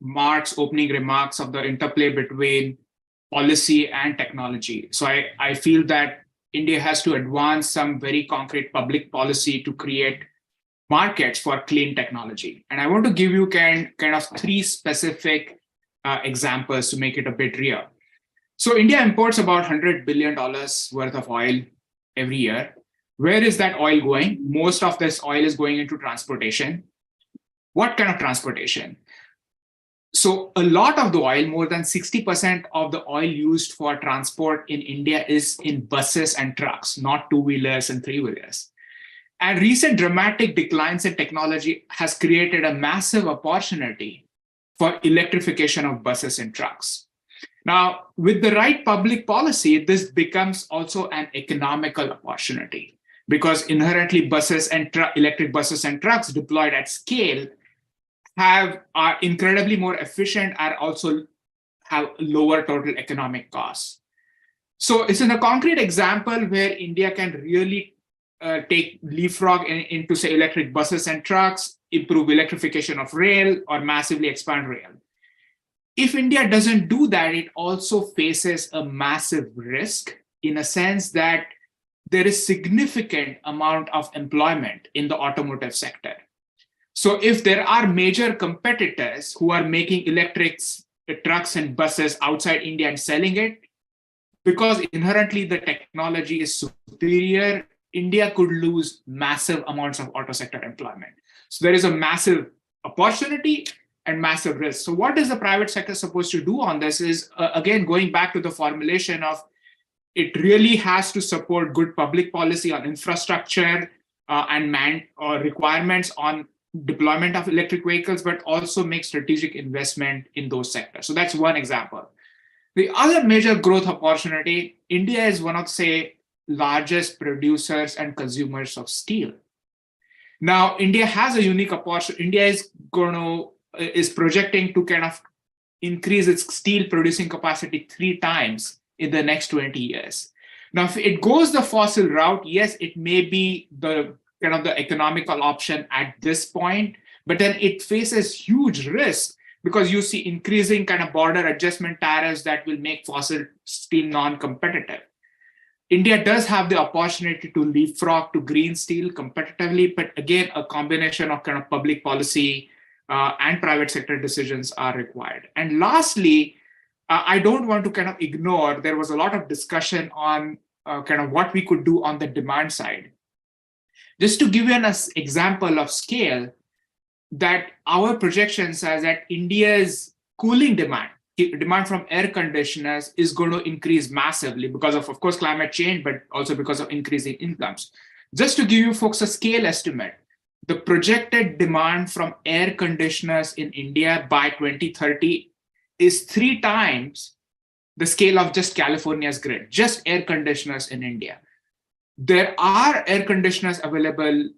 Mark's opening remarks of the interplay between policy and technology. So I feel that India has to advance some very concrete public policy to create markets for clean technology. And I want to give you kind of three specific examples to make it a bit real. So India imports about $100 billion worth of oil every year. Where is that oil going? Most of this oil is going into transportation. What kind of transportation? So a lot of the oil, more than 60% of the oil used for transport in India is in buses and trucks, not two-wheelers and three-wheelers. And recent dramatic declines in technology has created a massive opportunity for electrification of buses and trucks. Now, with the right public policy, this becomes also an economical opportunity because inherently buses and electric buses and trucks deployed at scale are incredibly more efficient and also have lower total economic costs. So it's in a concrete example where India can really take leapfrog into, say, electric buses and trucks, improve electrification of rail, or massively expand rail. If India doesn't do that, it also faces a massive risk in a sense that there is significant amount of employment in the automotive sector. So if there are major competitors who are making electric trucks and buses outside India and selling it, because inherently the technology is superior, India could lose massive amounts of auto sector employment. So there is a massive opportunity and massive risk. So what is the private sector supposed to do on this is, again, going back to the formulation of it really has to support good public policy on infrastructure and requirements on deployment of electric vehicles, but also make strategic investment in those sectors. So that's one example. The other major growth opportunity, India is one of, say, largest producers and consumers of steel. Now, India has a unique opportunity. India is projecting to kind of increase its steel producing capacity 3 times in the next 20 years. Now, if it goes the fossil route, yes, it may be the kind of the economical option at this point, but then it faces huge risk because you see increasing kind of border adjustment tariffs that will make fossil steel non-competitive. India does have the opportunity to leapfrog to green steel competitively, but again, a combination of kind of public policy and private sector decisions are required. And lastly, I don't want to kind of ignore, there was a lot of discussion on kind of what we could do on the demand side. Just to give you an example of scale, that our projection says that India's cooling demand from air conditioners is going to increase massively because of course, climate change, but also because of increasing incomes. Just to give you folks a scale estimate, the projected demand from air conditioners in India by 2030 is 3 times the scale of just California's grid, just air conditioners in India. There are air conditioners available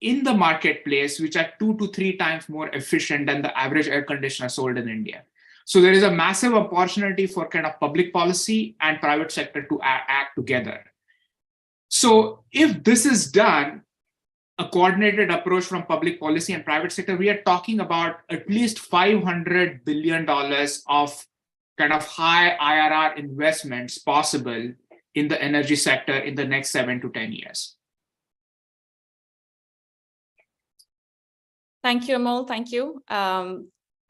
in the marketplace, which are 2 to 3 times more efficient than the average air conditioner sold in India. So there is a massive opportunity for kind of public policy and private sector to act together. So if this is done, a coordinated approach from public policy and private sector, we are talking about at least $500 billion of kind of high IRR investments possible in the energy sector in the next 7 to 10 years. Thank you, Amol. Thank you.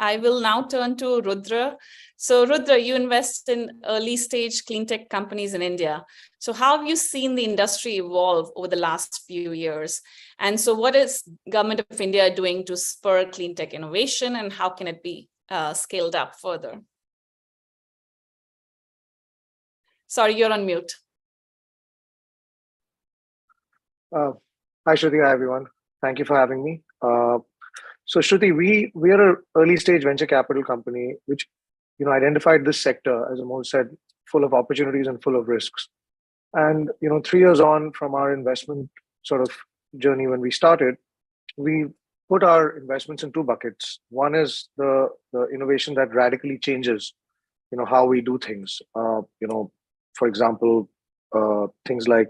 I will now turn to Rudra. So Rudra, you invest in early stage clean tech companies in India. So how have you seen the industry evolve over the last few years? And so what is Government of India doing to spur clean tech innovation, and how can it be scaled up further? Sorry, you're on mute. Hi, Shruti. Hi, everyone. Thank you for having me. So Shruti, we are an early stage venture capital company, which identified this sector, as Amol said, full of opportunities and full of risks. And 3 years on from our investment sort of journey when we started, we put our investments in 2 buckets. One is the innovation that radically changes, how we do things. For example, things like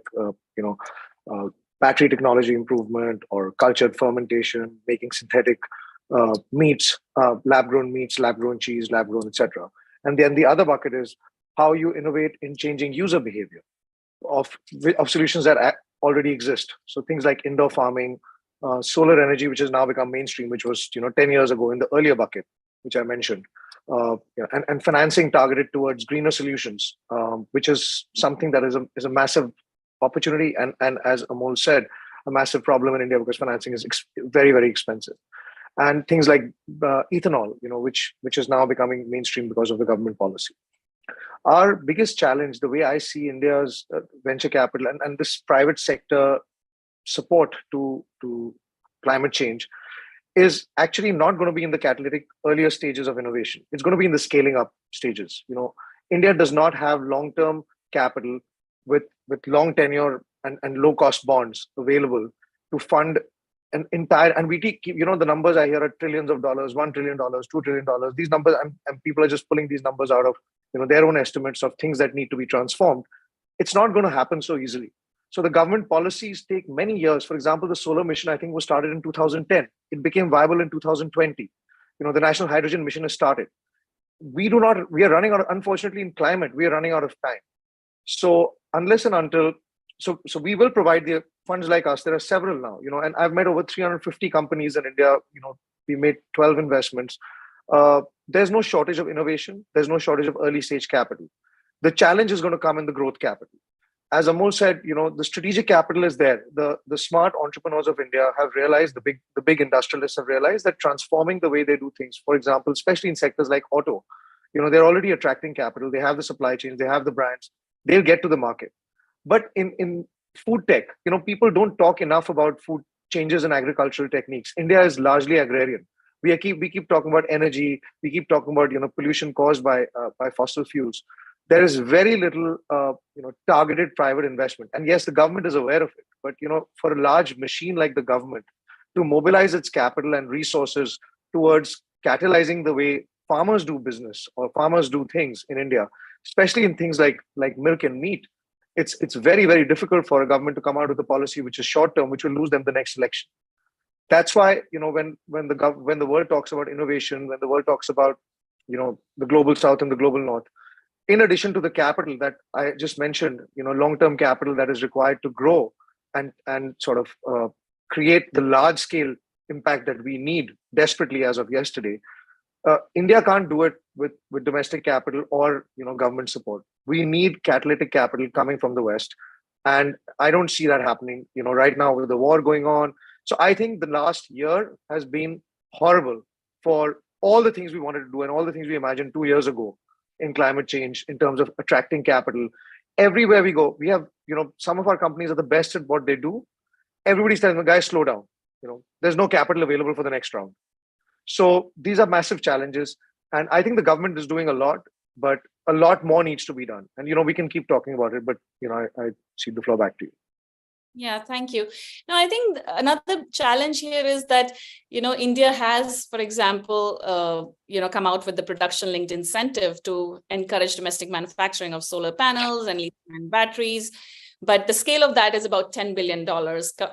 battery technology improvement or cultured fermentation, making synthetic meats, lab-grown meats, lab-grown cheese, lab-grown, etc. And then the other bucket is how you innovate in changing user behavior of solutions that already exist. So things like indoor farming, solar energy, which has now become mainstream, which was 10 years ago in the earlier bucket, which I mentioned, and financing targeted towards greener solutions, which is something that is a massive opportunity, and as Amol said, a massive problem in India because financing is very, very expensive. And things like ethanol, which is now becoming mainstream because of the government policy. Our biggest challenge, the way I see India's venture capital and this private sector support to climate change, is actually not going to be in the catalytic earlier stages of innovation. It's going to be in the scaling up stages. India does not have long-term capital with long tenure and low cost bonds available to fund an entire, and we keep, the numbers I hear are trillions of dollars, $1 trillion, $2 trillion. These numbers, and people are just pulling these numbers out of their own estimates of things that need to be transformed. It's not going to happen so easily. So the government policies take many years. For example, the solar mission, I think, was started in 2010. It became viable in 2020. The National Hydrogen Mission has started. We are running out, unfortunately, in climate, we are running out of time. So unless and until, so we will provide the funds like us. There are several now, and I've met over 350 companies in India. We made 12 investments. There's no shortage of innovation. There's no shortage of early stage capital. The challenge is going to come in the growth capital. As Amol said, the strategic capital is there. The smart entrepreneurs of India have realized, the big industrialists have realized that transforming the way they do things, for example, especially in sectors like auto, they're already attracting capital. They have the supply chains, they have the brands, they'll get to the market. But in food tech, people don't talk enough about food changes in agricultural techniques. India is largely agrarian. We keep talking about energy. We keep talking about pollution caused by fossil fuels. There is very little targeted private investment. And yes, the government is aware of it. But for a large machine like the government to mobilize its capital and resources towards catalyzing the way farmers do business or farmers do things in India, especially in things like milk and meat, it's very, very difficult for a government to come out with a policy which is short term, which will lose them the next election. That's why when the world talks about innovation, when the world talks about the global south and the global north, in addition to the capital that I just mentioned, long-term capital that is required to grow and sort of create the large-scale impact that we need desperately as of yesterday, India can't do it with domestic capital or government support. We need catalytic capital coming from the West, and I don't see that happening. Right now with the war going on, so I think the last year has been horrible for all the things we wanted to do and all the things we imagined 2 years ago in climate change, in terms of attracting capital. Everywhere we go, we have, some of our companies are the best at what they do. Everybody's telling the guys, slow down. There's no capital available for the next round. So these are massive challenges. And I think the government is doing a lot, but a lot more needs to be done. And, we can keep talking about it, but, I cede the floor back to you. Yeah, thank you. Now, I think another challenge here is that, India has, for example, come out with the production-linked incentive to encourage domestic manufacturing of solar panels and lithium batteries. But the scale of that is about $10 billion,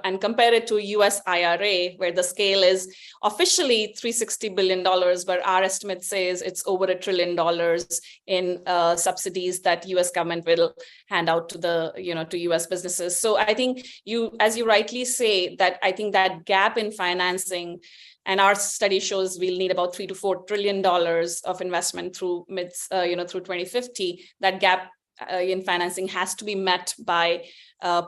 and compare it to US IRA, where the scale is officially $360 billion, but our estimate says it's over $1 trillion in subsidies that US government will hand out to to US businesses. So I think as you rightly say, that I think that gap in financing, and our study shows we'll need about $3 to $4 trillion of investment through through 2050. That gap in financing has to be met by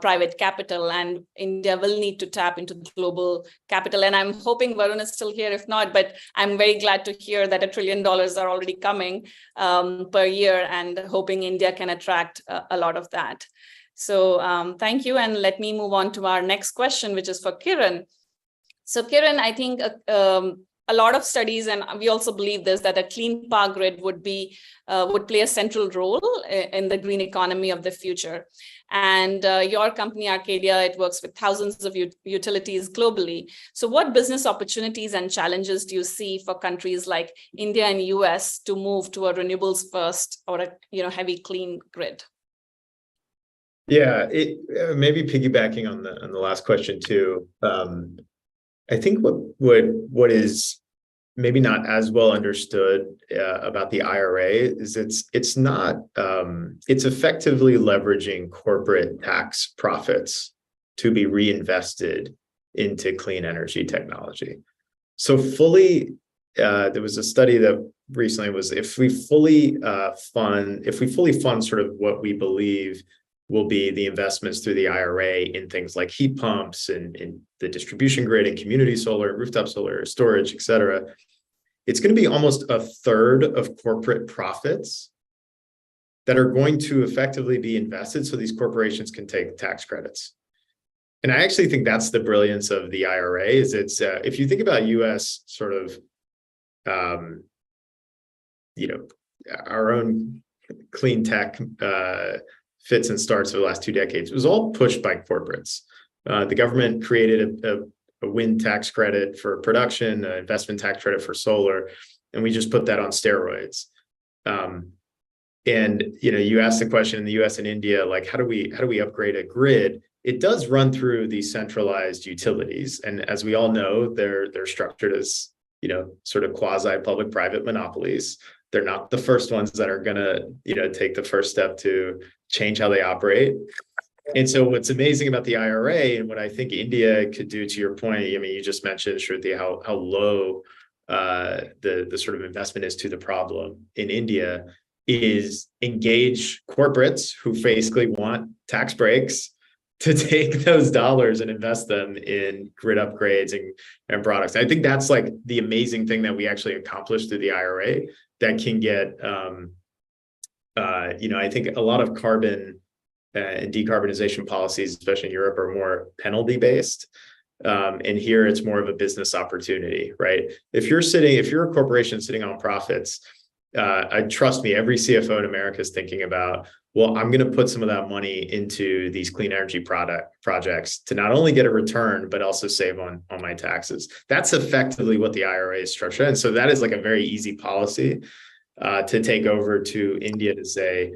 private capital, and India will need to tap into the global capital. And I'm hoping Varun is still here. If not, but I'm very glad to hear that $1 trillion are already coming per year, and hoping India can attract a lot of that. So thank you. And let me move on to our next question, which is for Kiran. So Kiran, I think a lot of studies, and we also believe this, that a clean power grid would play a central role in the green economy of the future. And your company, Arcadia, it works with thousands of utilities globally. So what business opportunities and challenges do you see for countries like India and US to move to a renewables first or a heavy clean grid? Yeah, maybe piggybacking on the last question too. I think what is maybe not as well understood about the IRA is it's effectively leveraging corporate tax profits to be reinvested into clean energy technology. So there was a study that recently was if we fully fund sort of what we believe will be the investments through the IRA in things like heat pumps and in the distribution grid and community solar, rooftop solar, storage, et cetera, it's going to be almost a third of corporate profits that are going to effectively be invested so these corporations can take tax credits. And I actually think that's the brilliance of the IRA is it's, if you think about US sort of, our own clean tech fits and starts over the last 2 decades, it was all pushed by corporates. The government created a wind tax credit for production, an investment tax credit for solar, and we just put that on steroids. And you asked the question in the US and India, like how do we upgrade a grid? It does run through these centralized utilities, and as we all know, they're structured as sort of quasi public-private monopolies. They're not the first ones that are going to take the first step to change how they operate. And so what's amazing about the IRA and what I think India could do, to your point, I mean, you just mentioned, Shruti, how low the sort of investment is to the problem in India, is engage corporates who basically want tax breaks to take those dollars and invest them in grid upgrades and products. I think that's like the amazing thing that we actually accomplished through the IRA that can get, I think a lot of carbon and decarbonization policies, especially in Europe, are more penalty-based. And here it's more of a business opportunity, right? If you're a corporation sitting on profits, trust me, every CFO in America is thinking about, well, I'm going to put some of that money into these clean energy projects to not only get a return, but also save on my taxes. That's effectively what the IRA is structured. And so that is like a very easy policy to take over to India to say,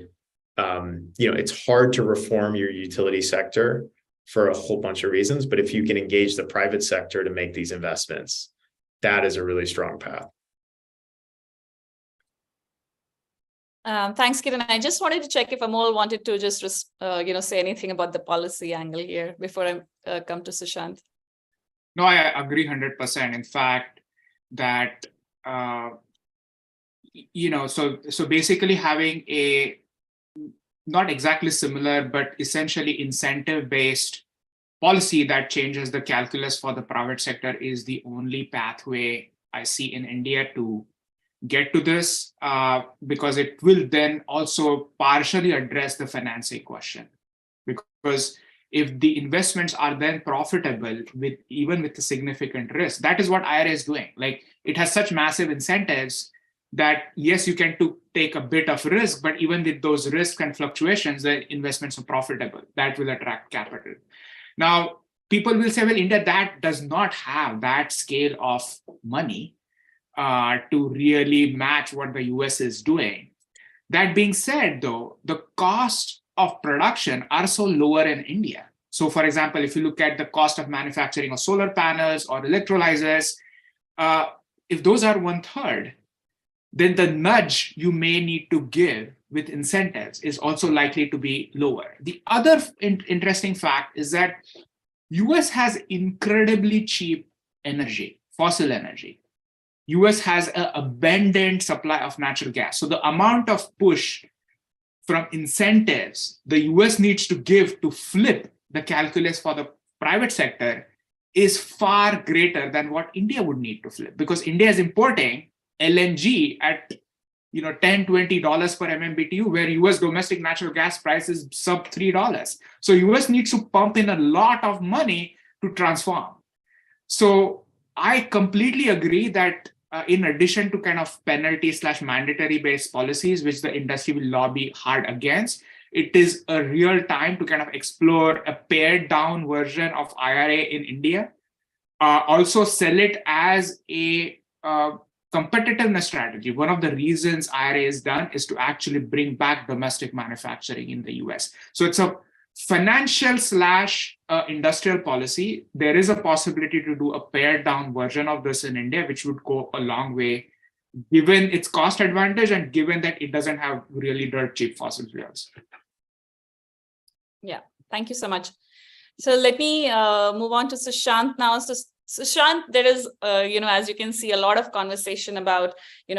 it's hard to reform your utility sector for a whole bunch of reasons, but if you can engage the private sector to make these investments, that is a really strong path. Thanks, Kiran. I just wanted to check if Amol wanted to just, say anything about the policy angle here before I come to Sushant. No, I agree 100%. In fact, that, so basically having a not exactly similar, but essentially incentive-based policy that changes the calculus for the private sector is the only pathway I see in India to get to this, because it will then also partially address the financing question. Because if the investments are then profitable even with the significant risk, that is what IRA is doing. Like, it has such massive incentives that yes, you can take a bit of risk, but even with those risks and fluctuations, the investments are profitable. That will attract capital. Now, people will say, well, India, that does not have that scale of money to really match what the US is doing. That being said, though, the cost of production are so lower in India. So, for example, if you look at the cost of manufacturing of solar panels or electrolyzers, if those are 1/3, then the nudge you may need to give with incentives is also likely to be lower. The other interesting fact is that US has incredibly cheap energy, fossil energy. US has an abundant supply of natural gas. So the amount of push from incentives the US needs to give to flip the calculus for the private sector is far greater than what India would need to flip, because India is importing LNG at $10-20 per MMBTU, where US domestic natural gas price is sub $3. So US needs to pump in a lot of money to transform. So I completely agree that in addition to kind of penalty/mandatory based policies, which the industry will lobby hard against, it is a real time to kind of explore a pared down version of IRA in India. Also sell it as a competitiveness strategy. One of the reasons IRA is done is to actually bring back domestic manufacturing in the US. So it's a financial / industrial policy, there is a possibility to do a pared down version of this in India, which would go a long way, given its cost advantage and given that it doesn't have really dirt cheap fossil fuels. Yeah, thank you so much. So let me move on to Sushant now. So Sushant, there is, as you can see, a lot of conversation about,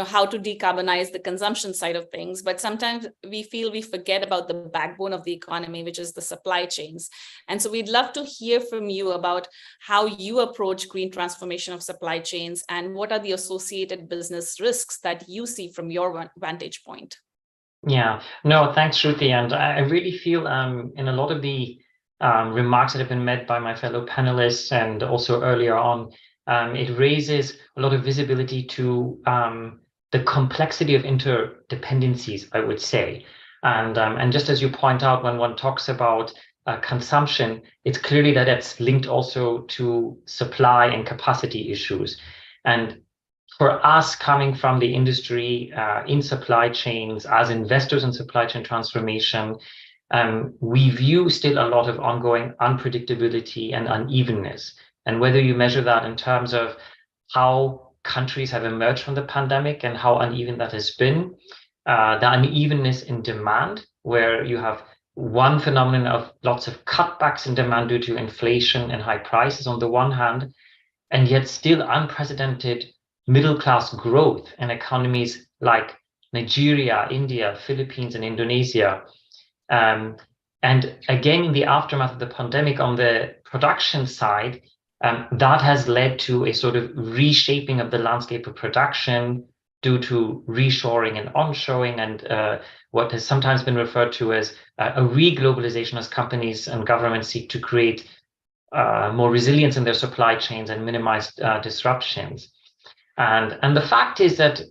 how to decarbonize the consumption side of things. But sometimes we feel we forget about the backbone of the economy, which is the supply chains. And so we'd love to hear from you about how you approach green transformation of supply chains and what are the associated business risks that you see from your vantage point. Yeah, no, thanks, Shruti. And I really feel in a lot of the remarks that have been made by my fellow panelists and also earlier on, it raises a lot of visibility to the complexity of interdependencies, I would say. And just as you point out, when one talks about consumption, it's clearly that it's linked also to supply and capacity issues. And for us coming from the industry in supply chains, as investors in supply chain transformation, we view still a lot of ongoing unpredictability and unevenness. And whether you measure that in terms of how countries have emerged from the pandemic and how uneven that has been, the unevenness in demand, where you have one phenomenon of lots of cutbacks in demand due to inflation and high prices on the one hand, and yet still unprecedented middle-class growth in economies like Nigeria, India, Philippines, and Indonesia. And again, in the aftermath of the pandemic, on the production side, that has led to a sort of reshaping of the landscape of production due to reshoring and onshoring, and what has sometimes been referred to as a re-globalization, as companies and governments seek to create more resilience in their supply chains and minimize disruptions. And the fact is that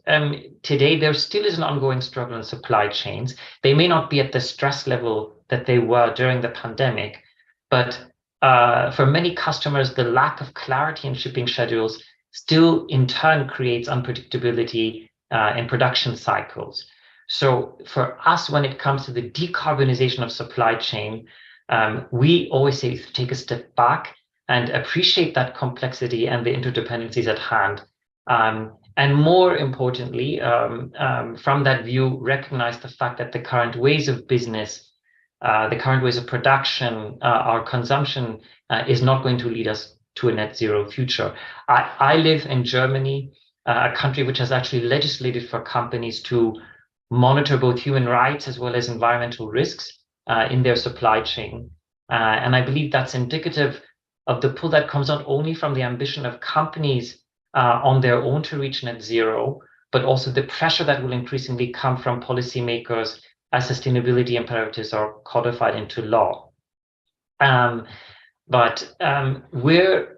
today there still is an ongoing struggle in supply chains. They may not be at the stress level that they were during the pandemic, but for many customers, the lack of clarity in shipping schedules still in turn creates unpredictability in production cycles. So for us, when it comes to the decarbonization of supply chain, we always say take a step back and appreciate that complexity and the interdependencies at hand. And more importantly, from that view, recognize the fact that the current ways of business, the current ways of production, our consumption is not going to lead us to a net zero future. I live in Germany, a country which has actually legislated for companies to monitor both human rights as well as environmental risks in their supply chain. And I believe that's indicative of the pull that comes not only from the ambition of companies on their own to reach net zero, but also the pressure that will increasingly come from policymakers as sustainability imperatives are codified into law. But we're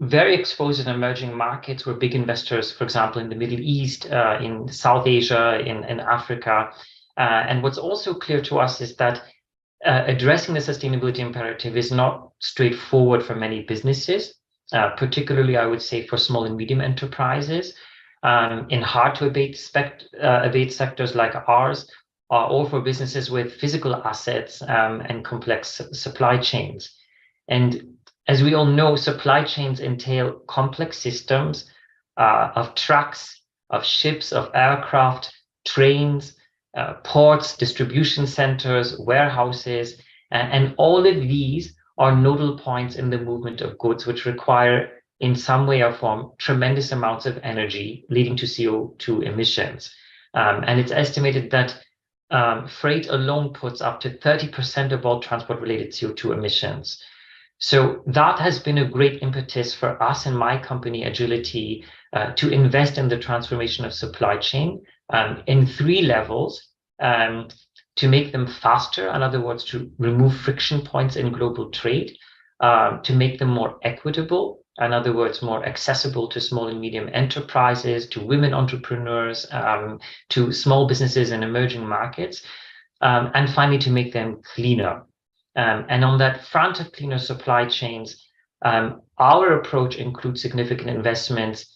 very exposed in emerging markets. We're big investors, for example, in the Middle East, in South Asia, in Africa. And what's also clear to us is that addressing the sustainability imperative is not straightforward for many businesses. Particularly, I would say, for small and medium enterprises in hard-to-abate sectors like ours, or for businesses with physical assets and complex supply chains. And as we all know, supply chains entail complex systems of trucks, of ships, of aircraft, trains, ports, distribution centers, warehouses, and all of these are nodal points in the movement of goods, which require, in some way or form, tremendous amounts of energy, leading to CO2 emissions. And it's estimated that freight alone puts up to 30% of all transport-related CO2 emissions. So that has been a great impetus for us and my company, Agility, to invest in the transformation of supply chain in 3 levels. To make them faster, in other words, to remove friction points in global trade, to make them more equitable, in other words, more accessible to small and medium enterprises, to women entrepreneurs, to small businesses in emerging markets, and finally, to make them cleaner. And on that front of cleaner supply chains, our approach includes significant investments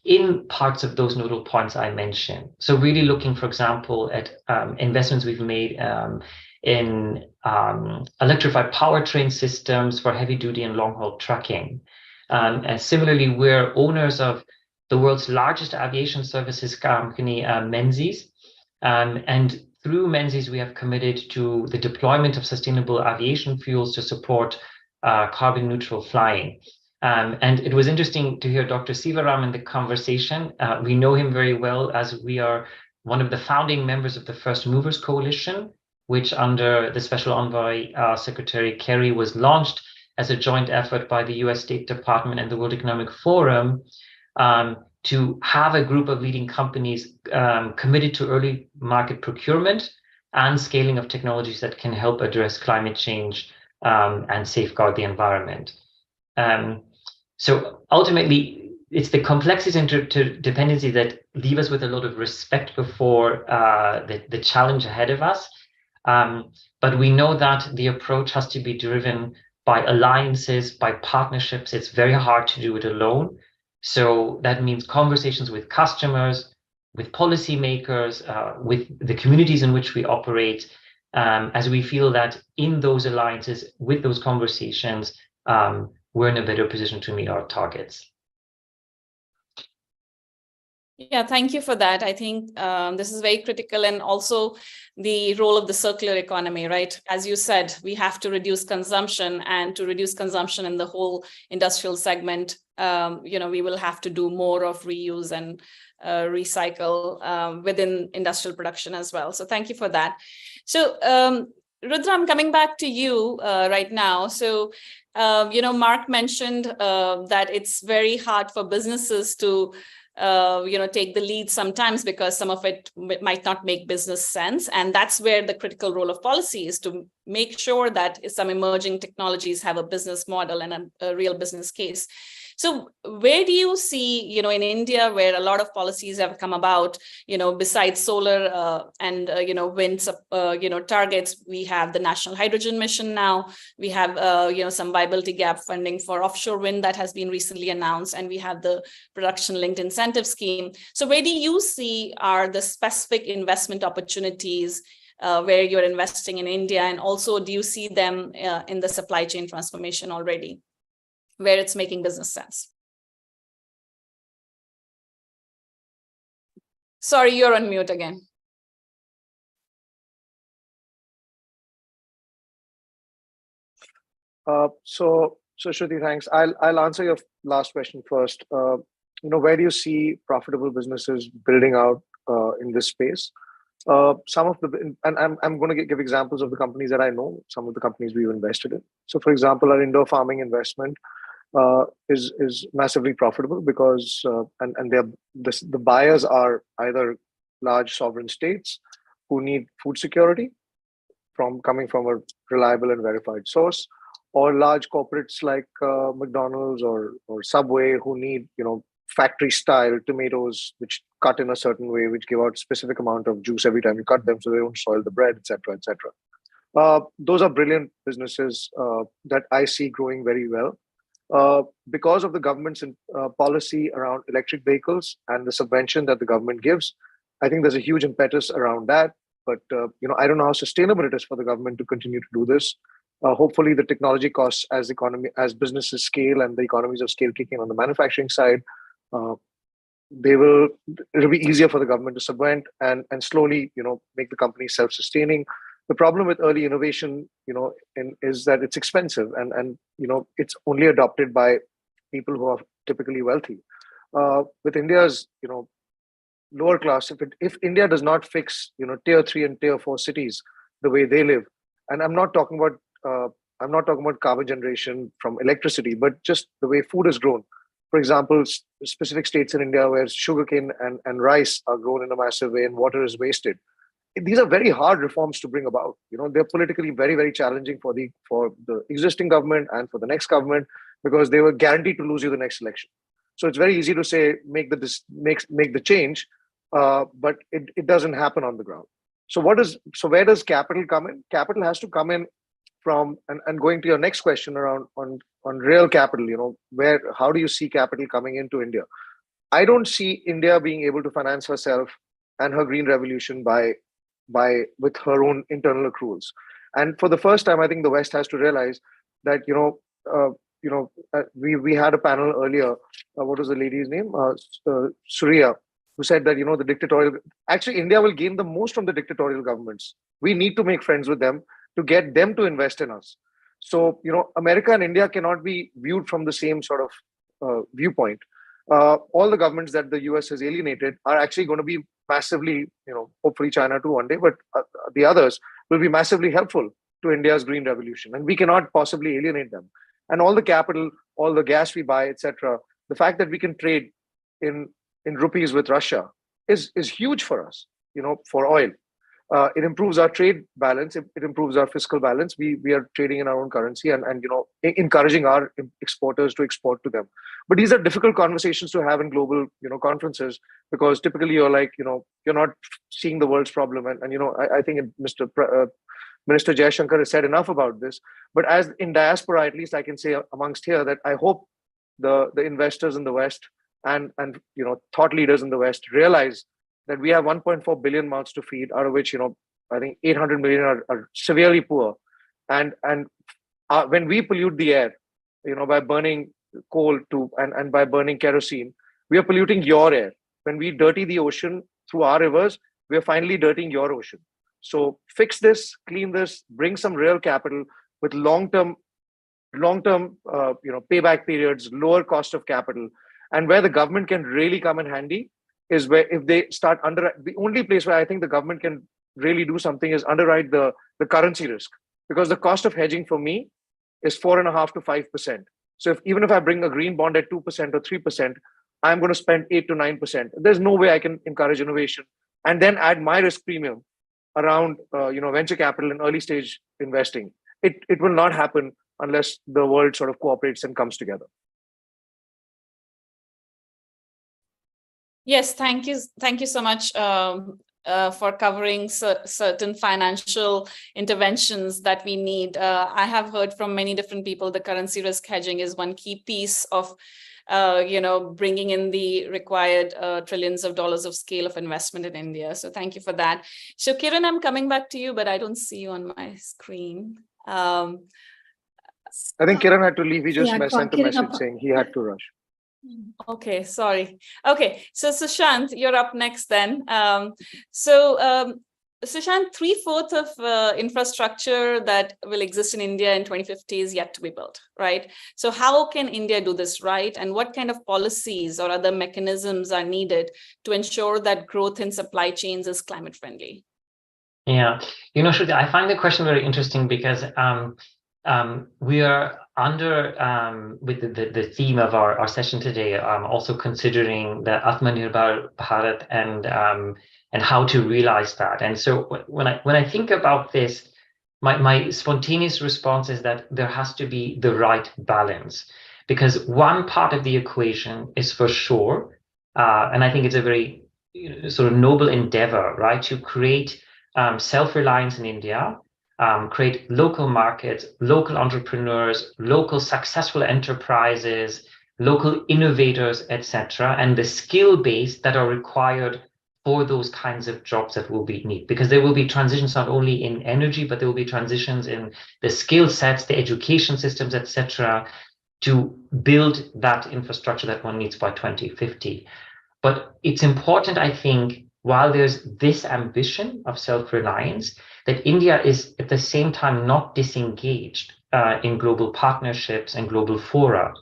in parts of those nodal points I mentioned. So really looking, for example, at investments we've made in electrified powertrain systems for heavy duty and long haul trucking. And similarly, we're owners of the world's largest aviation services company, Menzies. And through Menzies, we have committed to the deployment of sustainable aviation fuels to support carbon neutral flying. And it was interesting to hear Dr. Sivaram in the conversation. We know him very well, as we are one of the founding members of the First Movers Coalition, which under the Special Envoy Secretary Kerry was launched as a joint effort by the US State Department and the World Economic Forum to have a group of leading companies committed to early market procurement and scaling of technologies that can help address climate change and safeguard the environment. So ultimately, it's the complexities and interdependency that leave us with a lot of respect before the challenge ahead of us. But we know that the approach has to be driven by alliances, by partnerships. It's very hard to do it alone. So that means conversations with customers, with policymakers, with the communities in which we operate, as we feel that in those alliances, with those conversations, we're in a better position to meet our targets. Yeah, thank you for that. I think this is very critical, and also the role of the circular economy, right? As you said, we have to reduce consumption, and to reduce consumption in the whole industrial segment, we will have to do more of reuse and recycle within industrial production as well. So thank you for that. So Rudra, I'm coming back to you right now. So, Mark mentioned that it's very hard for businesses to take the lead sometimes because some of it might not make business sense. And that's where the critical role of policy is, to make sure that some emerging technologies have a business model and a real business case. So where do you see, in India, where a lot of policies have come about, besides solar and, wind, targets, we have the National Hydrogen Mission now. We have, some viability gap funding for offshore wind that has been recently announced, and we have the production linked incentive scheme. So where do you see are the specific investment opportunities where you're investing in India? And also, do you see them in the supply chain transformation already, where it's making business sense? Sorry, you're on mute again. So Shruti, thanks. I'll answer your last question first. Where do you see profitable businesses building out in this space? Some of the, and I'm going to give examples of the companies that I know, some of the companies we've invested in. So, for example, our indoor farming investment is massively profitable because and the buyers are either large sovereign states who need food security coming from a reliable and verified source, or large corporates like McDonald's or Subway who need factory style tomatoes which cut in a certain way, which give out specific amount of juice every time you cut them so they don't soil the bread, etc., etc. Those are brilliant businesses that I see growing very well. Because of the government's policy around electric vehicles and the subvention that the government gives, I think there's a huge impetus around that. But I don't know how sustainable it is for the government to continue to do this. Hopefully, the technology costs as businesses scale and the economies of scale kick in on the manufacturing side, it'll be easier for the government to subvent and slowly make the company self-sustaining. The problem with early innovation, is that it's expensive and it's only adopted by people who are typically wealthy. With India's, lower class, if India does not fix, tier 3 and tier 4 cities the way they live, and I'm not talking about carbon generation from electricity, but just the way food is grown. For example, specific states in India where sugarcane and rice are grown in a massive way and water is wasted. These are very hard reforms to bring about. They're politically very, very challenging for the existing government and for the next government, because they were guaranteed to lose you the next election. So it's very easy to say make the change, but it doesn't happen on the ground. So where does capital come in? Capital has to come in from, and going to your next question around on real capital. How do you see capital coming into India? I don't see India being able to finance herself and her green revolution with her own internal accruals. And for the first time, I think the West has to realize that, we had a panel earlier. What was the lady's name? Surya, who said that, the dictatorial, actually, India will gain the most from the dictatorial governments. We need to make friends with them to get them to invest in us. So, America and India cannot be viewed from the same sort of viewpoint. All the governments that the US has alienated are actually going to be massively, hopefully China too one day, but the others will be massively helpful to India's green revolution. And we cannot possibly alienate them. And all the capital, all the gas we buy, etc., the fact that we can trade in rupees with Russia is huge for us, for oil. It improves our trade balance. It improves our fiscal balance. We are trading in our own currency and encouraging our exporters to export to them. But these are difficult conversations to have in global conferences, because typically you're like you're not seeing the world's problem. And I think Minister Jaishankar has said enough about this. But as in diaspora, at least I can say amongst here that I hope the investors in the West and thought leaders in the West realize that we have 1.4 billion mouths to feed, out of which I think 800 million are severely poor, and when we pollute the air, by burning coal and by burning kerosene, we are polluting your air. When we dirty the ocean through our rivers, we are finally dirtying your ocean. So fix this, clean this, bring some real capital with long-term payback periods, lower cost of capital, and where the government can really come in handy is where if they start the only place where I think the government can really do something is underwrite the currency risk, because the cost of hedging for me is 4.5% to 5%. So even if I bring a green bond at 2% or 3%, I'm going to spend 8 to 9%. There's no way I can encourage innovation and then add my risk premium around venture capital and early stage investing. It will not happen unless the world sort of cooperates and comes together. Yes, thank you so much for covering certain financial interventions that we need. I have heard from many different people the currency risk hedging is one key piece of bringing in the required trillions of dollars of scale of investment in India. So thank you for that. So Kiran, I'm coming back to you, but I don't see you on my screen. I think Kiran had to leave. He just sent a message saying he had to rush. Okay, sorry. Okay, so Sushant, you're up next then. Sushant, 3/4 of infrastructure that will exist in India in 2050 is yet to be built, right? So how can India do this right? And what kind of policies or other mechanisms are needed to ensure that growth in supply chains is climate friendly? Yeah, Shruti, I find the question very interesting because we are under, with the theme of our session today, also considering the Atmanirbhar Bharat and how to realize that. And so when I think about this, my spontaneous response is that there has to be the right balance, because one part of the equation is for sure, and I think it's a very sort of noble endeavor, right, to create self-reliance in India, create local markets, local entrepreneurs, local successful enterprises, local innovators, etc., and the skill base that are required for those kinds of jobs that will be needed. Because there will be transitions not only in energy, but there will be transitions in the skill sets, the education systems, etc., to build that infrastructure that one needs by 2050. But it's important, I think, while there's this ambition of self-reliance, that India is at the same time not disengaged in global partnerships and global fora.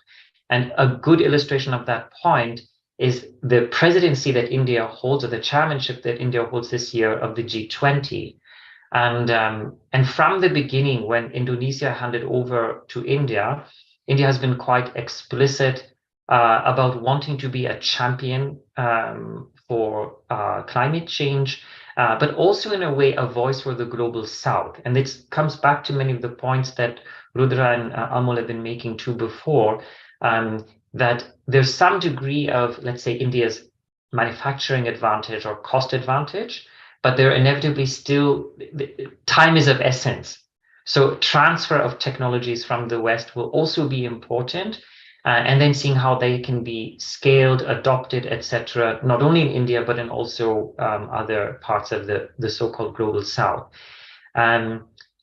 And a good illustration of that point is the presidency that India holds, or the chairmanship that India holds this year of the G20. And from the beginning, when Indonesia handed over to India, India has been quite explicit about wanting to be a champion for climate change, but also in a way a voice for the global South. And this comes back to many of the points that Rudra and Amol have been making too before, that there's some degree of, let's say, India's manufacturing advantage or cost advantage, but there inevitably still, time is of essence. So transfer of technologies from the West will also be important, and then seeing how they can be scaled, adopted, etc., not only in India, but in also other parts of the so-called global South.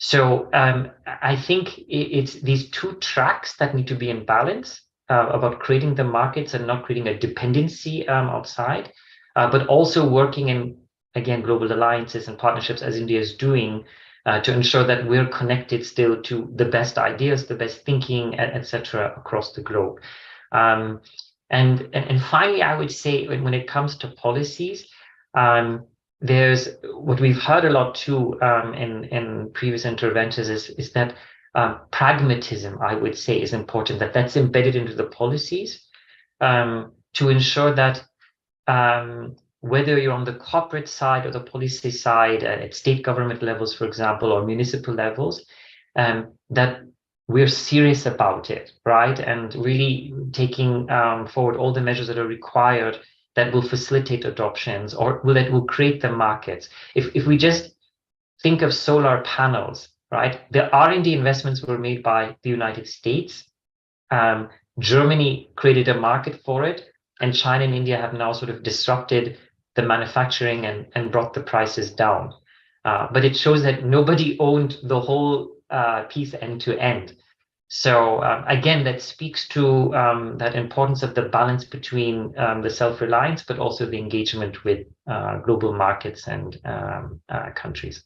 So I think it's these two tracks that need to be in balance about creating the markets and not creating a dependency outside, but also working in, again, global alliances and partnerships as India is doing to ensure that we're connected still to the best ideas, the best thinking, etc. across the globe. And finally, I would say when it comes to policies, there's what we've heard a lot too in previous interventions is that pragmatism, I would say, is important, that's embedded into the policies to ensure that whether you're on the corporate side or the policy side at state government levels, for example, or municipal levels, that we're serious about it, right? And really taking forward all the measures that are required that will facilitate adoptions or that will create the markets. If we just think of solar panels, right? The R&D investments were made by the United States. Germany created a market for it, and China and India have now sort of disrupted the manufacturing and brought the prices down. But it shows that nobody owned the whole piece end to end. So again, that speaks to that importance of the balance between the self-reliance, but also the engagement with global markets and countries.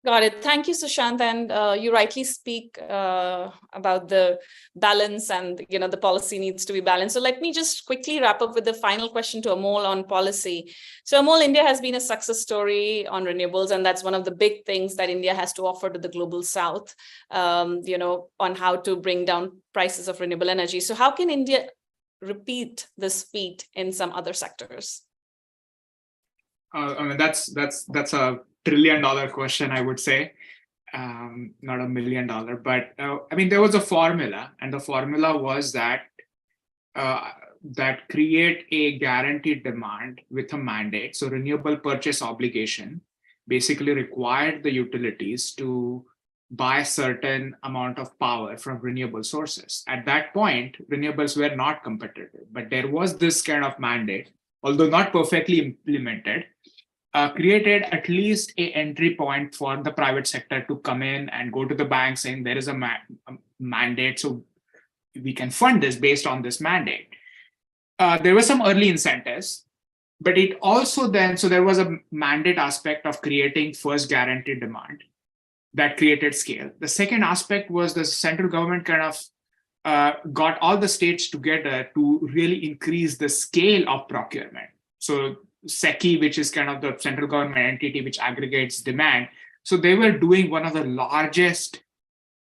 Got it. Thank you, Sushant. And you rightly speak about the balance and, the policy needs to be balanced. So let me just quickly wrap up with the final question to Amol on policy. So Amol, India has been a success story on renewables, and that's one of the big things that India has to offer to the global south, on how to bring down prices of renewable energy. So how can India repeat this feat in some other sectors? I mean, that's a $1 trillion question, I would say, not $1 million. But I mean, there was a formula, and the formula was that create a guaranteed demand with a mandate. So renewable purchase obligation basically required the utilities to buy a certain amount of power from renewable sources. At that point, renewables were not competitive, but there was this kind of mandate, although not perfectly implemented. Created at least an entry point for the private sector to come in and go to the bank saying there is a mandate, so we can fund this based on this mandate. There were some early incentives, but it also so there was a mandate aspect of creating first guaranteed demand that created scale. The second aspect was the central government kind of got all the states together to really increase the scale of procurement. So SECI, which is kind of the central government entity which aggregates demand. So they were doing one of the largest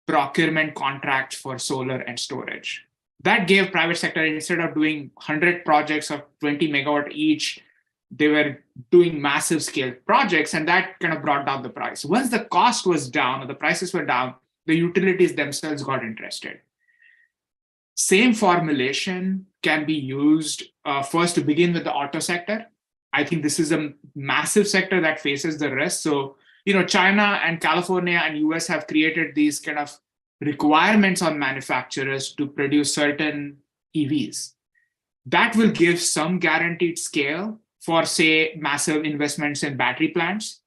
procurement contracts for solar and storage. That gave private sector, instead of doing 100 projects of 20 megawatt each, they were doing massive scale projects, and that kind of brought down the price. Once the cost was down or the prices were down, the utilities themselves got interested. Same formulation can be used first to begin with the auto sector. I think this is a massive sector that faces the risk. So, China and California and US have created these kind of requirements on manufacturers to produce certain EVs. That will give some guaranteed scale for, say, massive investments in battery plants.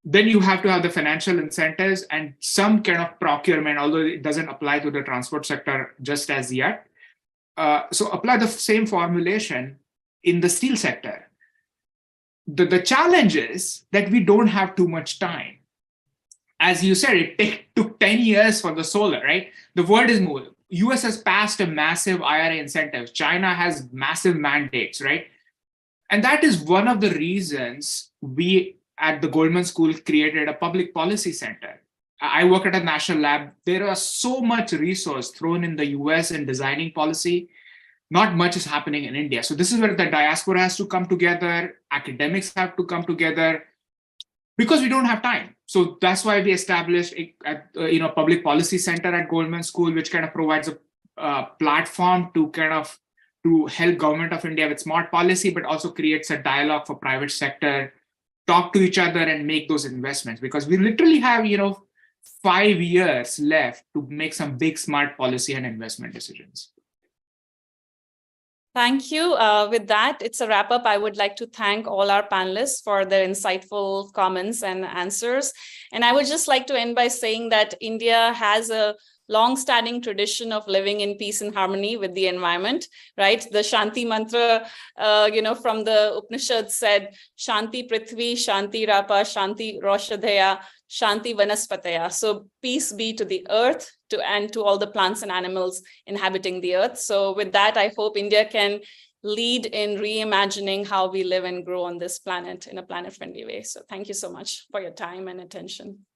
Then you have to have the financial incentives and some kind of procurement, although it doesn't apply to the transport sector just as yet. So apply the same formulation in the steel sector. The challenge is that we don't have too much time. As you said, it took 10 years for the solar, right? The world is moving. US has passed a massive IRA incentives. China has massive mandates, right? And that is one of the reasons we at the Goldman School created a public policy center. I work at a national lab. There are so much resource thrown in the US in designing policy. Not much is happening in India. So this is where the diaspora has to come together. Academics have to come together because we don't have time. So that's why we established a public policy center at Goldman School, which kind of provides a platform to help government of India with smart policy, but also creates a dialogue for private sector, talk to each other and make those investments, because we literally have 5 years left to make some big smart policy and investment decisions. Thank you. With that, it's a wrap up. I would like to thank all our panelists for their insightful comments and answers. And I would just like to end by saying that India has a long-standing tradition of living in peace and harmony with the environment, right? The Shanti mantra, from the Upanishad said, Shanti Prithvi, Shanti Rapa, Shanti Roshadhaya, Shanti Vanaspataya. So peace be to the earth and to all the plants and animals inhabiting the earth. So with that, I hope India can lead in reimagining how we live and grow on this planet in a planet-friendly way. So thank you so much for your time and attention.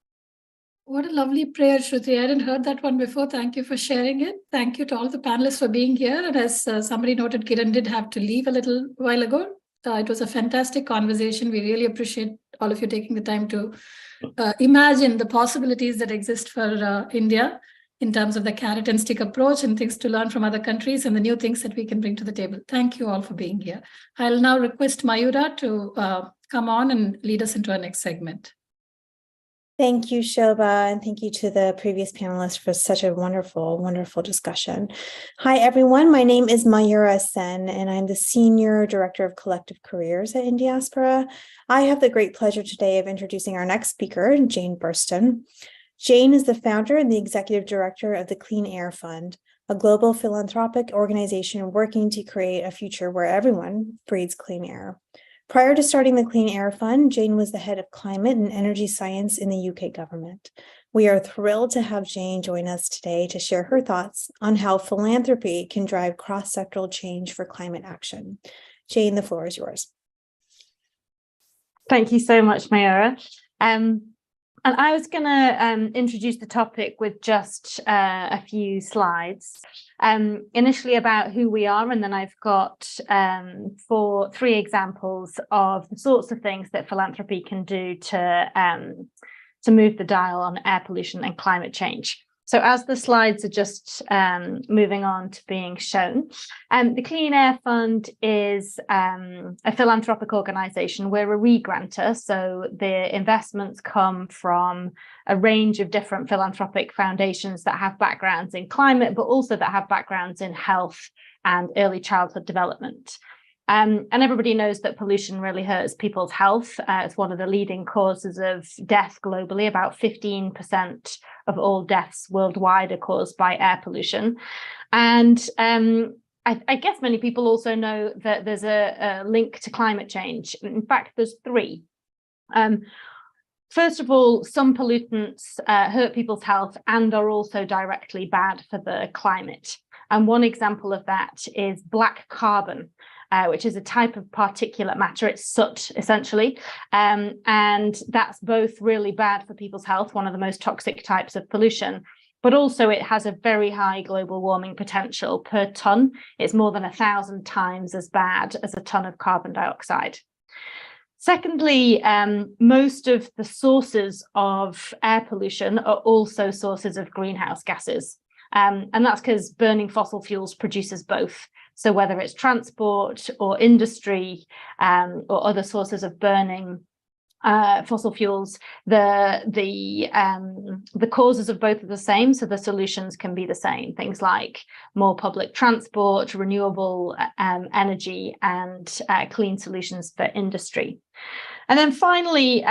What a lovely prayer, Shruti. I hadn't heard that one before. Thank you for sharing it. Thank you to all the panelists for being here. And as somebody noted, Kiran did have to leave a little while ago. It was a fantastic conversation. We really appreciate all of you taking the time to imagine the possibilities that exist for India in terms of the carrot and stick approach and things to learn from other countries and the new things that we can bring to the table. Thank you all for being here. I'll now request Mayura to come on and lead us into our next segment. Thank you, Shobha, and thank you to the previous panelists for such a wonderful, wonderful discussion. Hi, everyone. My name is Mayura Sen, and I'm the Senior Director of Collective Careers at Indiaspora. I have the great pleasure today of introducing our next speaker, Jane Burston. Jane is the founder and the Executive Director of the Clean Air Fund, a global philanthropic organization working to create a future where everyone breathes clean air. Prior to starting the Clean Air Fund, Jane was the head of climate and energy science in the UK government. We are thrilled to have Jane join us today to share her thoughts on how philanthropy can drive cross-sectoral change for climate action. Jane, the floor is yours. Thank you so much, Mayura. And I was going to introduce the topic with just a few slides. Initially about who we are, and then I've got three examples of the sorts of things that philanthropy can do to move the dial on air pollution and climate change. So as the slides are just moving on to being shown, the Clean Air Fund is a philanthropic organisation. We're a re-grantor, so the investments come from a range of different philanthropic foundations that have backgrounds in climate, but also that have backgrounds in health and early childhood development. And everybody knows that pollution really hurts people's health. It's one of the leading causes of death globally. About 15% of all deaths worldwide are caused by air pollution. And I guess many people also know that there's a link to climate change. In fact, there's three. First of all, some pollutants hurt people's health and are also directly bad for the climate. And one example of that is black carbon, which is a type of particulate matter. It's soot, essentially. And that's both really bad for people's health, one of the most toxic types of pollution, but also it has a very high global warming potential. Per ton, it's more than 1,000 times as bad as a ton of carbon dioxide. Secondly, most of the sources of air pollution are also sources of greenhouse gases. And that's because burning fossil fuels produces both. So whether it's transport or industry or other sources of burning fossil fuels, the causes of both are the same. So the solutions can be the same. Things like more public transport, renewable energy, and clean solutions for industry. And then finally,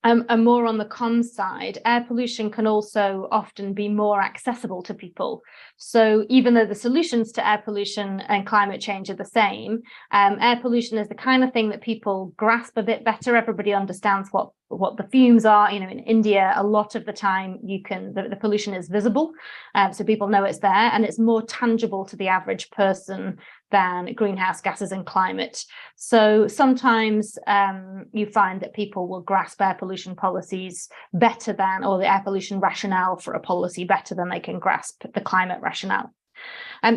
and more on the cons side, air pollution can also often be more accessible to people. So even though the solutions to air pollution and climate change are the same, air pollution is the kind of thing that people grasp a bit better. Everybody understands what the fumes are. You know, in India, a lot of the time the pollution is visible, so people know it's there, and it's more tangible to the average person than greenhouse gases and climate. So sometimes you find that people will grasp air pollution policies better than, or the air pollution rationale for a policy better than they can grasp the climate rationale.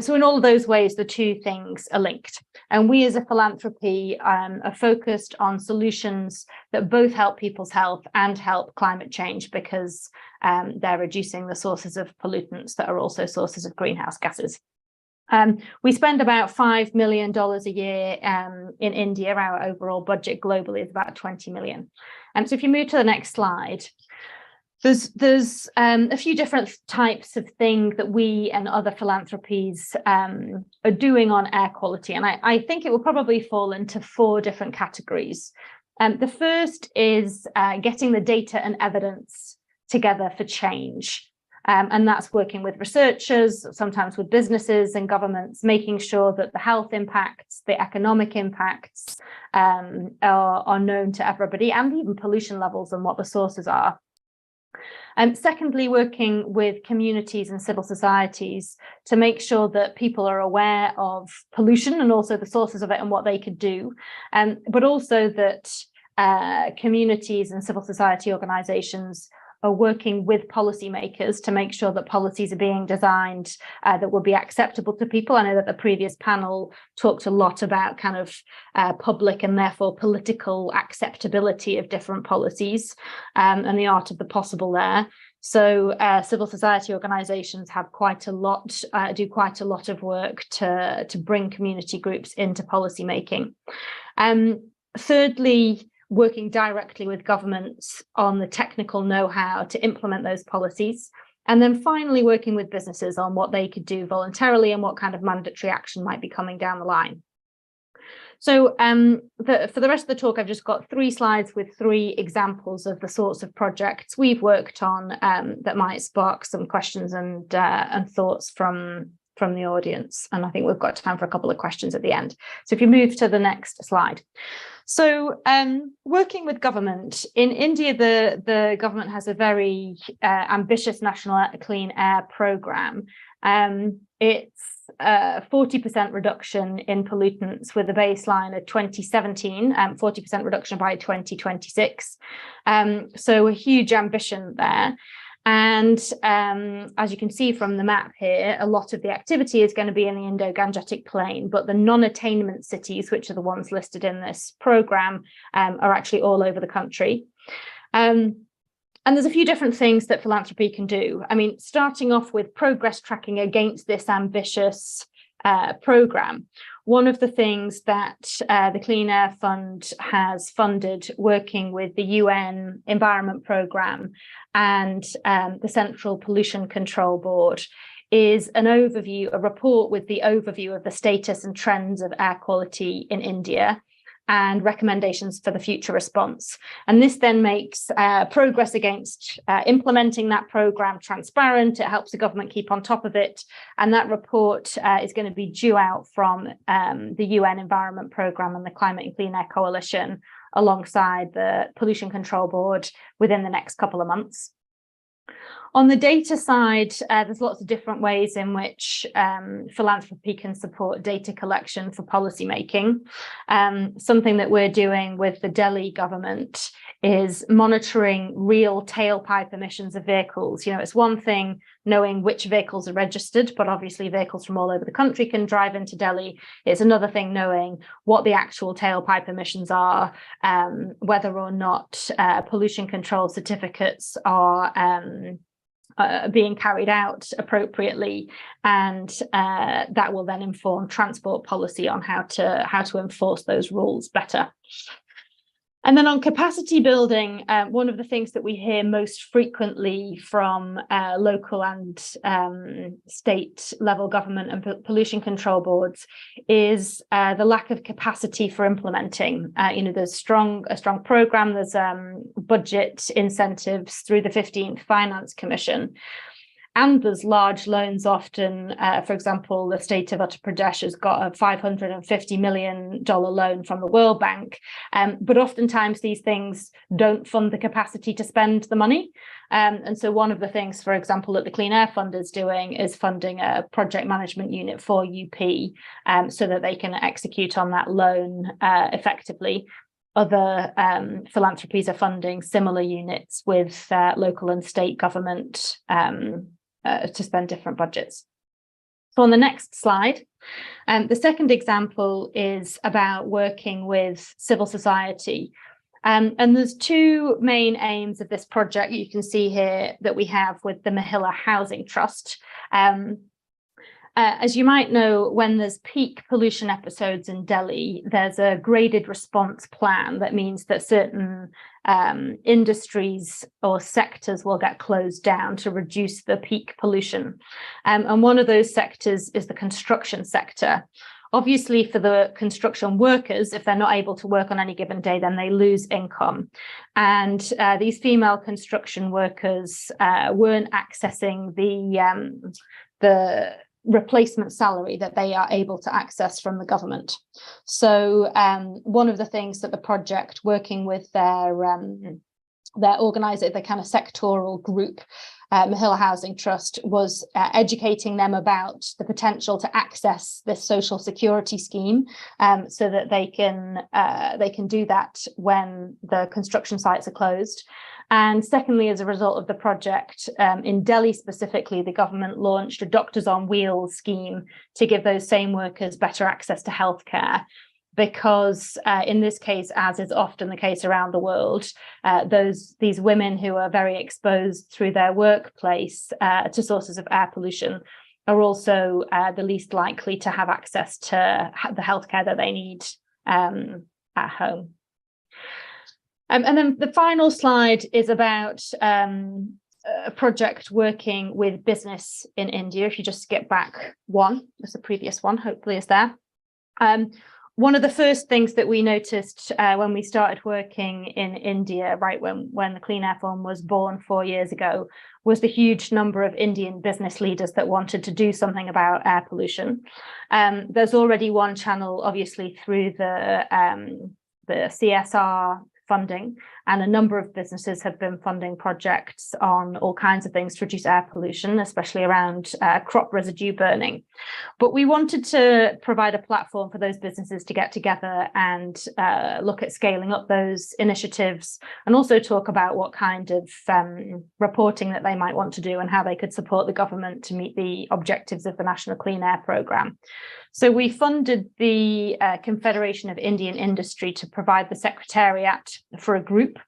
So in all of those ways, the two things are linked. And we as a philanthropy are focused on solutions that both help people's health and help climate change, because they're reducing the sources of pollutants that are also sources of greenhouse gases. We spend about $5 million a year in India. Our overall budget globally is about 20 million. So if you move to the next slide, There's a few different types of things that we and other philanthropies are doing on air quality, and I think it will probably fall into 4 different categories. The first is getting the data and evidence together for change, and that's working with researchers, sometimes with businesses and governments, making sure that the health impacts, the economic impacts are known to everybody, and even pollution levels and what the sources are. And secondly, working with communities and civil societies to make sure that people are aware of pollution and also the sources of it and what they could do, but also that communities and civil society organizations are working with policymakers to make sure that policies are being designed that will be acceptable to people. I know that the previous panel talked a lot about kind of public and therefore political acceptability of different policies and the art of the possible there. So civil society organizations have quite a lot, do quite a lot of work to bring community groups into policymaking. Thirdly, working directly with governments on the technical know-how to implement those policies. And then finally, working with businesses on what they could do voluntarily and what kind of mandatory action might be coming down the line. So for the rest of the talk, I've just got 3 slides with 3 examples of the sorts of projects we've worked on that might spark some questions and thoughts from the audience. And I think we've got time for a couple of questions at the end. So if you move to the next slide. So working with government, in India, the government has a very ambitious national clean air program. It's 40% reduction in pollutants with a baseline of 2017, 40% reduction by 2026. So a huge ambition there. And as you can see from the map here, a lot of the activity is going to be in the Indo-Gangetic Plain, but the non-attainment cities, which are the ones listed in this program, are actually all over the country. And there's a few different things that philanthropy can do. I mean, starting off with progress tracking against this ambitious program. One of the things that the Clean Air Fund has funded, working with the UN Environment Programme and the Central Pollution Control Board, is an overview, a report with the overview of the status and trends of air quality in India and recommendations for the future response. And this then makes progress against implementing that program transparent. It helps the government keep on top of it. And that report is going to be due out from the UN Environment Programme and the Climate and Clean Air Coalition alongside the Pollution Control Board within the next couple of months. On the data side, there's lots of different ways in which philanthropy can support data collection for policymaking. Something that we're doing with the Delhi government is monitoring real tailpipe emissions of vehicles. You know, it's one thing knowing which vehicles are registered, but obviously vehicles from all over the country can drive into Delhi. It's another thing knowing what the actual tailpipe emissions are, whether or not pollution control certificates are being carried out appropriately, and that will then inform transport policy on how to enforce those rules better. And then on capacity building, one of the things that we hear most frequently from local and state level government and pollution control boards is the lack of capacity for implementing. You know, there's a strong program, there's budget incentives through the 15th Finance Commission. And there's large loans often, for example, the state of Uttar Pradesh has got a $550 million loan from the World Bank. But oftentimes these things don't fund the capacity to spend the money. And so one of the things, for example, that the Clean Air Fund is doing is funding a project management unit for UP so that they can execute on that loan effectively. Other philanthropies are funding similar units with local and state government to spend different budgets. So on the next slide, the second example is about working with civil society. And there's 2 main aims of this project you can see here that we have with the Mahila Housing Trust. As you might know, when there's peak pollution episodes in Delhi, there's a graded response plan that means that certain industries or sectors will get closed down to reduce the peak pollution. And one of those sectors is the construction sector. Obviously, for the construction workers, if they're not able to work on any given day, then they lose income. And these female construction workers weren't accessing the replacement salary that they are able to access from the government. So one of the things that the project, working with their organizer, the kind of sectoral group, Mahila Housing Trust, was educating them about the potential to access this social security scheme, so that they can do that when the construction sites are closed. And secondly, as a result of the project, in Delhi specifically, the government launched a Doctors on Wheels scheme to give those same workers better access to healthcare. Because in this case, as is often the case around the world, these women who are very exposed through their workplace to sources of air pollution are also the least likely to have access to the healthcare that they need at home. And then the final slide is about a project working with business in India. If you just skip back one, there's the previous one, hopefully is there. One of the first things that we noticed when we started working in India, right when the Clean Air Forum was born 4 years ago, was the huge number of Indian business leaders that wanted to do something about air pollution. There's already one channel, obviously, through the CSR funding, and a number of businesses have been funding projects on all kinds of things to reduce air pollution, especially around crop residue burning. But we wanted to provide a platform for those businesses to get together and look at scaling up those initiatives, and also talk about what kind of reporting that they might want to do and how they could support the government to meet the objectives of the National Clean Air Programme. So we funded the Confederation of Indian Industry to provide the secretariat for a group,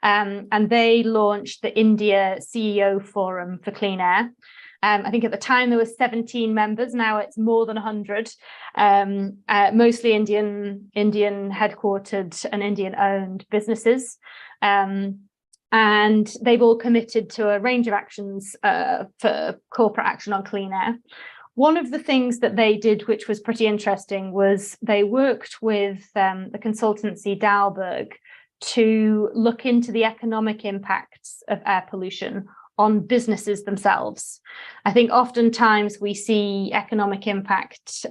and they launched the India CEO Forum for Clean Air. I think at the time there were 17 members. Now it's more than 100, mostly Indian headquartered and Indian owned businesses. And they've all committed to a range of actions for corporate action on clean air. One of the things that they did, which was pretty interesting, was they worked with the consultancy Dalberg to look into the economic impacts of air pollution on businesses themselves. I think oftentimes we see economic impact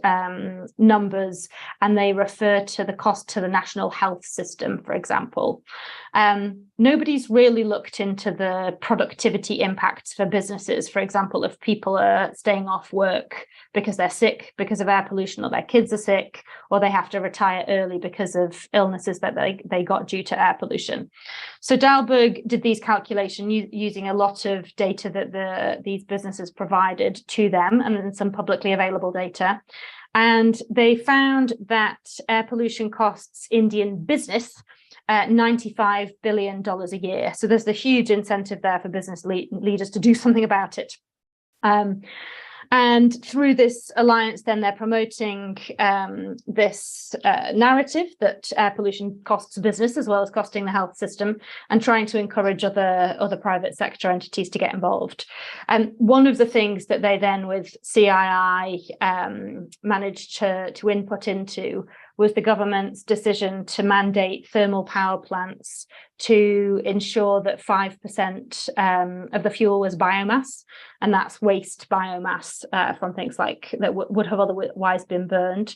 numbers and they refer to the cost to the national health system, for example. Nobody's really looked into the productivity impacts for businesses. For example, if people are staying off work because they're sick because of air pollution, or their kids are sick, or they have to retire early because of illnesses that they got due to air pollution. So Dalberg did these calculations using a lot of data that these businesses provided to them, and then some publicly available data. And they found that air pollution costs Indian business $95 billion a year. So there's the huge incentive there for business leaders to do something about it. And through this alliance, then they're promoting this narrative that air pollution costs business as well as costing the health system, and trying to encourage other private sector entities to get involved. And one of the things that they then with CII managed to input into was the government's decision to mandate thermal power plants to ensure that 5% of the fuel was biomass, and that's waste biomass from things like that would have otherwise been burned,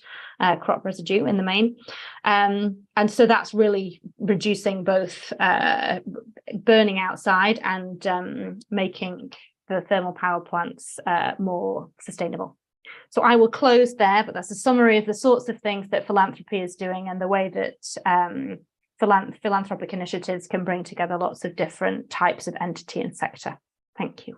crop residue in the main. And so that's really reducing both burning outside and making the thermal power plants more sustainable. So I will close there, but that's a summary of the sorts of things that philanthropy is doing and the way that philanthropic initiatives can bring together lots of different types of entity and sector. Thank you.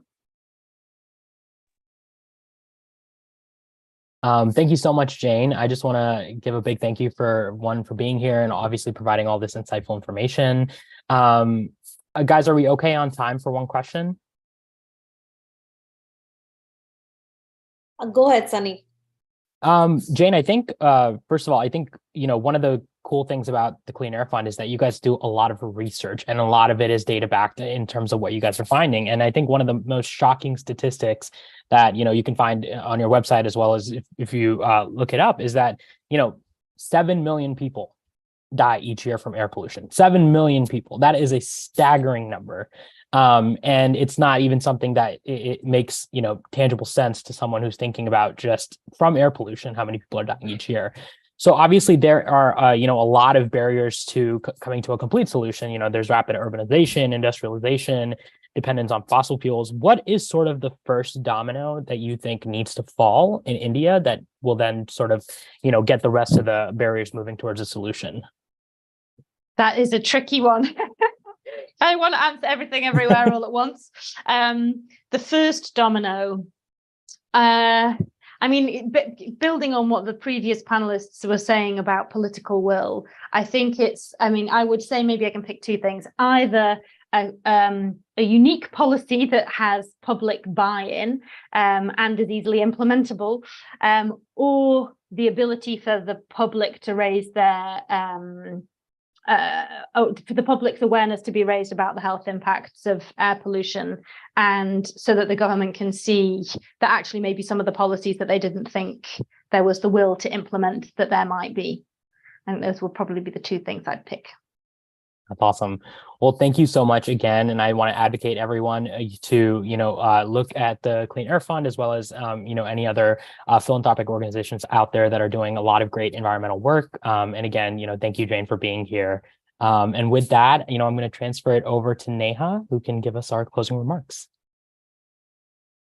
Thank you so much, Jane. I just want to give a big thank you for being here and obviously providing all this insightful information. Guys, are we okay on time for one question? Go ahead, Sunny. Jane, I think, first of all, I think, one of the cool things about the Clean Air Fund is that you guys do a lot of research, and a lot of it is data backed in terms of what you guys are finding. And I think one of the most shocking statistics that, you can find on your website, as well as if you look it up, is that, 7 million people die each year from air pollution. 7 million people. That is a staggering number. And it's not even something that it makes, tangible sense to someone who's thinking about just from air pollution, how many people are dying each year. So obviously there are, a lot of barriers to coming to a complete solution. There's rapid urbanization, industrialization, dependence on fossil fuels. What is sort of the first domino that you think needs to fall in India that will then sort of, get the rest of the barriers moving towards a solution? That is a tricky one. I want to answer everything everywhere all at once. The first domino, building on what the previous panelists were saying about political will, I think I would say maybe I can pick two things. Either a unique policy that has public buy-in and is easily implementable, or the ability for the public to raise their for the public's awareness to be raised about the health impacts of air pollution, and so that the government can see that actually maybe some of the policies that they didn't think there was the will to implement, that there might be. And those will probably be the two things I'd pick. That's awesome. Well, thank you so much again. And I want to advocate everyone to, look at the Clean Air Fund, as well as, any other philanthropic organizations out there that are doing a lot of great environmental work. And again, thank you, Jane, for being here. And with that, I'm going to transfer it over to Neha, who can give us our closing remarks.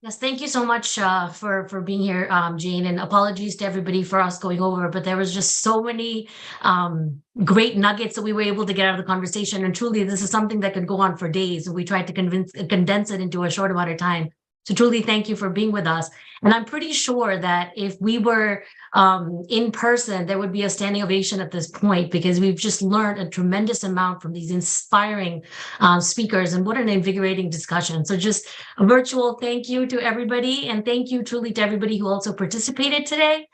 Yes, thank you so much for being here, Jane, and apologies to everybody for us going over, but there was just so many great nuggets that we were able to get out of the conversation. And truly, this is something that could go on for days. We tried to condense it into a short amount of time. So truly, thank you for being with us. And I'm pretty sure that if we were in person, there would be a standing ovation at this point, because we've just learned a tremendous amount from these inspiring speakers, and what an invigorating discussion. So just a virtual thank you to everybody, and thank you truly to everybody who also participated today.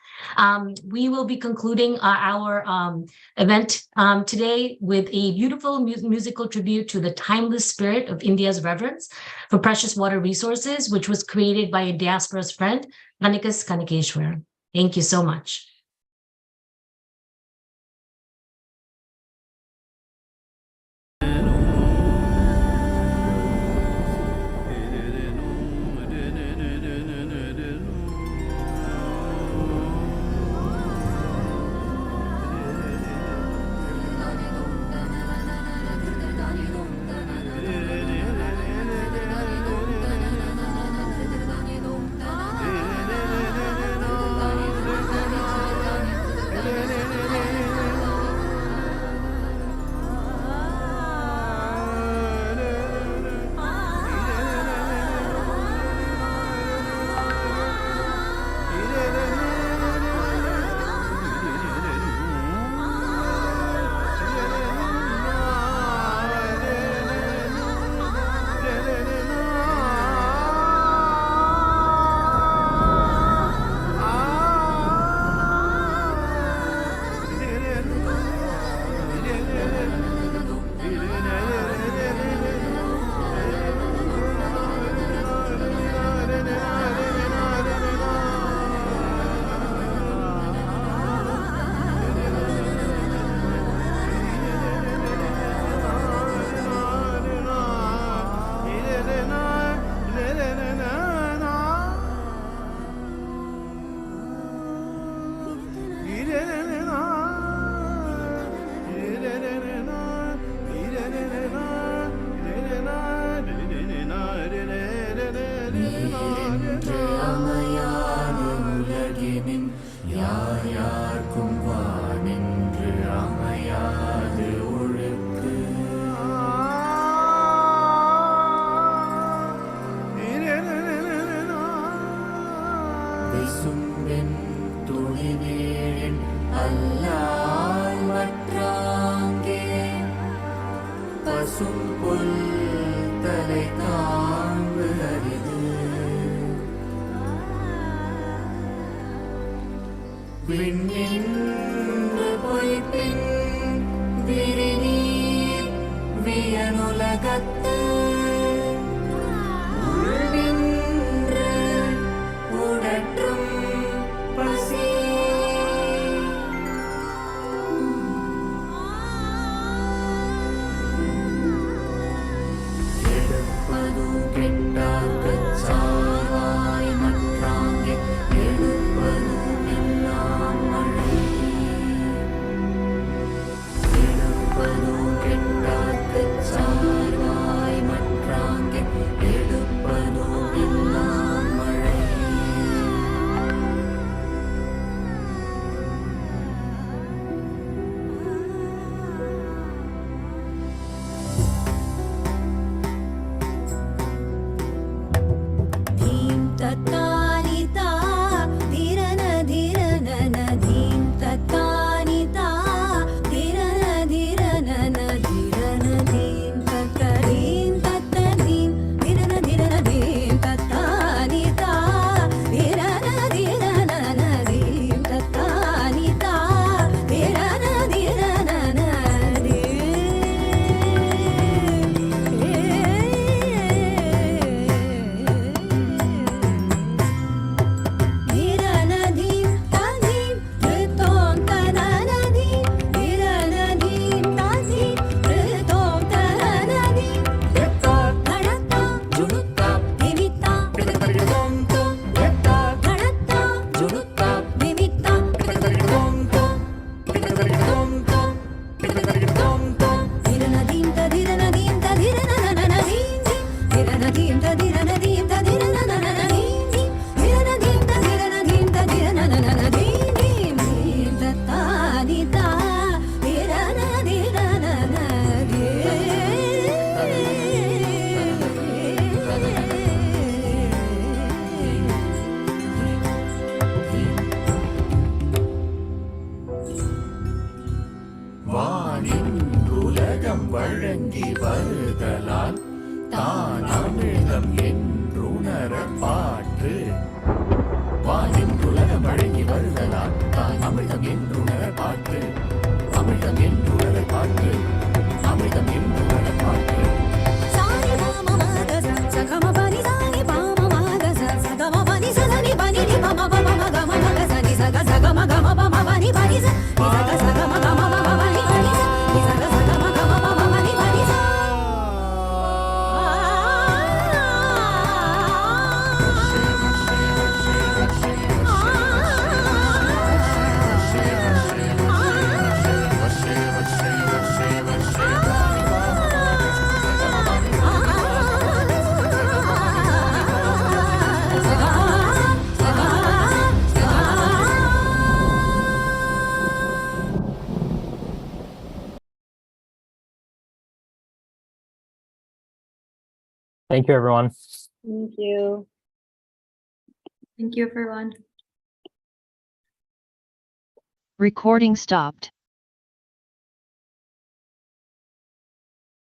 We will be concluding our event today with a beautiful musical tribute to the timeless spirit of India's reverence for precious water resources, which was created by a diaspora's friend, Ganikas Kanakeshwar. Thank you so much. விண்ணின்று பொய்ப்பின் விரிநீர் வியனுலகத்து உள்நின்று உடற்றும் பசி எடுப்பதும் கெட்டார்க்குச் சார்வாய் மற்றாங்கே எடுப்பதும் எல்லாம் மழை எடுப்பதும் கெட்டார்க்குச் சார்வாய் மற்றாங்கே எடுப்பதும் எல்லாம் மழை धीं तत्तानिता धीरन धीरनन धीं तत्तानिता धीरन धीरनन धीरन धीं तत्तरीं तत्तरीं धीरन धीरन धीं तत्तानिता धीरन धीरनन धीं तत्तानिता धीरन धीरनन धीरनधीं तधीं ऋतों तननधीं धीरनधीं तधीं ऋतों तननधीं यत्ता धडत्ता जुडुत्ता निमित्ता पिडतरिडों तो यत्ता धडत्ता जुडुत्ता निमित्ता पिडतरिडों तो पिडतरिडों तो पिडतरिडों तो धीरनधीं तधीरनधीं तधीरनननधीं धीरनधीं तधीरनधीं तधीरनननधीं धीरनधीं तधीरनधीं तधीरनननधीं धीं तत्तानिता धीरन வானின்றுலகம் வழங்கி வருதலால் தான் அமிழ்தம் என்றுணர பாற்று வானின்றுலகம் வழங்கி வருதலால் தான் அமிழ்தம் என்றுணர பாற்று அமிழ்தம் என்றுணர பாற்று அமிழ்தம் என்றுணர பாற்று சாரி பாம மகச சகம பனி சாரி பாம மகச சகம பனி சனி பனி நி பம பம மகம மகச நி சக சகம கம பம பனி பனி ச நி சக சகம கம பம பனி பனி ச நி சக சகம கம பம பனி பனி ச Thank you, everyone. Thank you. Thank you, everyone. Recording stopped.